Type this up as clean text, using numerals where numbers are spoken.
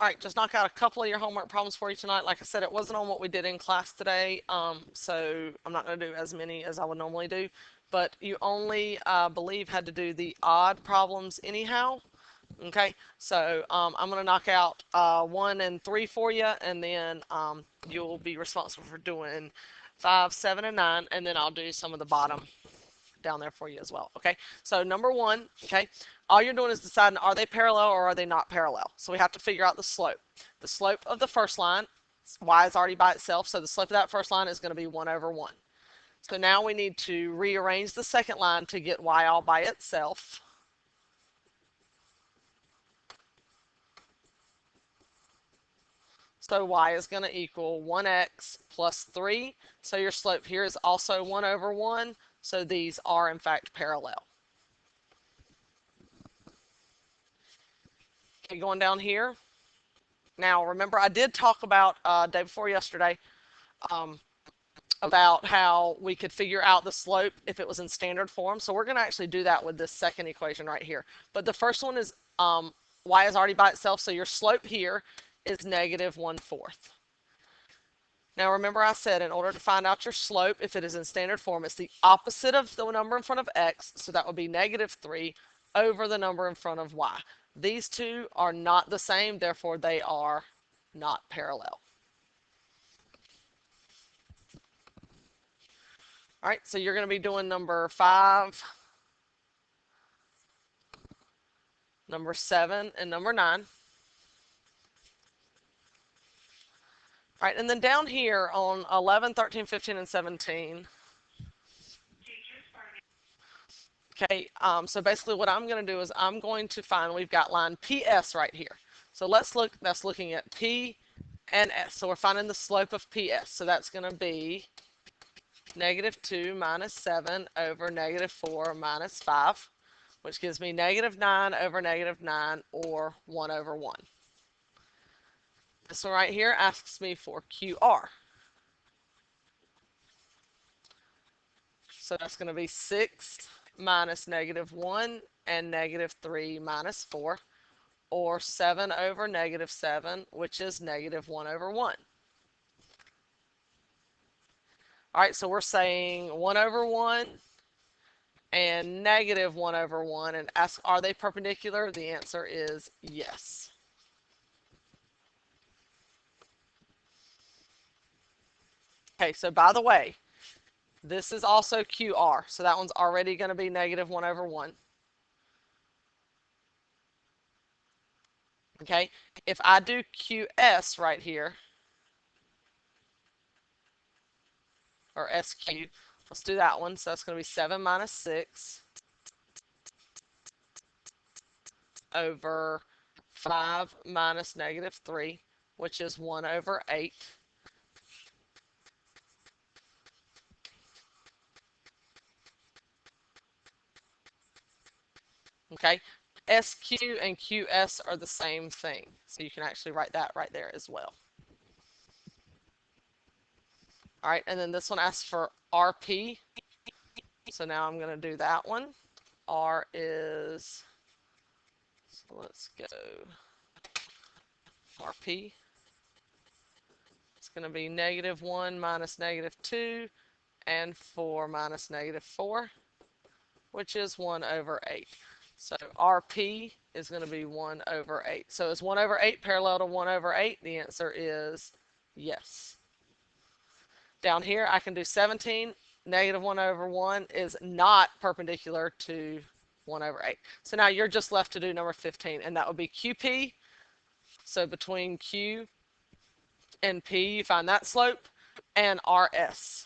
All right, just knock out a couple of your homework problems for you tonight. Like I said, it wasn't on what we did in class today, so I'm not going to do as many as I would normally do. But you only, believe, had to do the odd problems anyhow. Okay, so I'm going to knock out 1 and 3 for you, and then you'll be responsible for doing 5, 7, and 9, and then I'll do some of the bottom down there for you as well. Okay, so number 1, okay, all you're doing is deciding, are they parallel or are they not parallel? So we have to figure out the slope. The slope of the first line, y is already by itself, so the slope of that first line is going to be 1 over 1. So now we need to rearrange the second line to get y all by itself. So y is going to equal 1x plus 3. So your slope here is also 1 over 1. So these are, in fact, parallel. Okay, going down here. Now, remember, I did talk about day before yesterday about how we could figure out the slope if it was in standard form. So we're going to actually do that with this second equation right here. But the first one is y is already by itself. So your slope here is negative 1/4. Now remember I said in order to find out your slope, if it is in standard form, it's the opposite of the number in front of x, so that would be negative 3 over the number in front of y. These two are not the same, therefore they are not parallel. All right, so you're going to be doing number 5, number 7, and number 9. All right, and then down here on 11, 13, 15, and 17. Okay, so basically what I'm going to do is I'm going to find, we've got line PS right here. So let's look, that's looking at P and S. So we're finding the slope of PS. So that's going to be negative 2 minus 7 over negative 4 minus 5, which gives me negative 9 over negative 9, or 1 over 1. This one right here asks me for QR. So that's going to be 6 minus negative 1 and negative 3 minus 4, or 7 over negative 7, which is negative 1 over 1. All right, so we're saying 1 over 1 and negative 1 over 1, and ask, are they perpendicular? The answer is yes. Okay, so by the way, this is also QR, so that one's already going to be negative 1 over 1. Okay, if I do QS right here, or SQ, let's do that one. So that's going to be 7 minus 6 over 5 minus negative 3, which is 1 over 8. Okay, SQ and QS are the same thing. So you can actually write that right there as well. All right, and then this one asks for RP. So now I'm going to do that one. R is, so let's go, RP. It's going to be negative 1 minus negative 2 and 4 minus negative 4, which is 1 over 8. So RP is going to be 1 over 8. So is 1 over 8 parallel to 1 over 8? The answer is yes. Down here I can do 17. Negative 1 over 1 is not perpendicular to 1 over 8. So now you're just left to do number 15, and that would be QP. So between Q and P, you find that slope, and RS.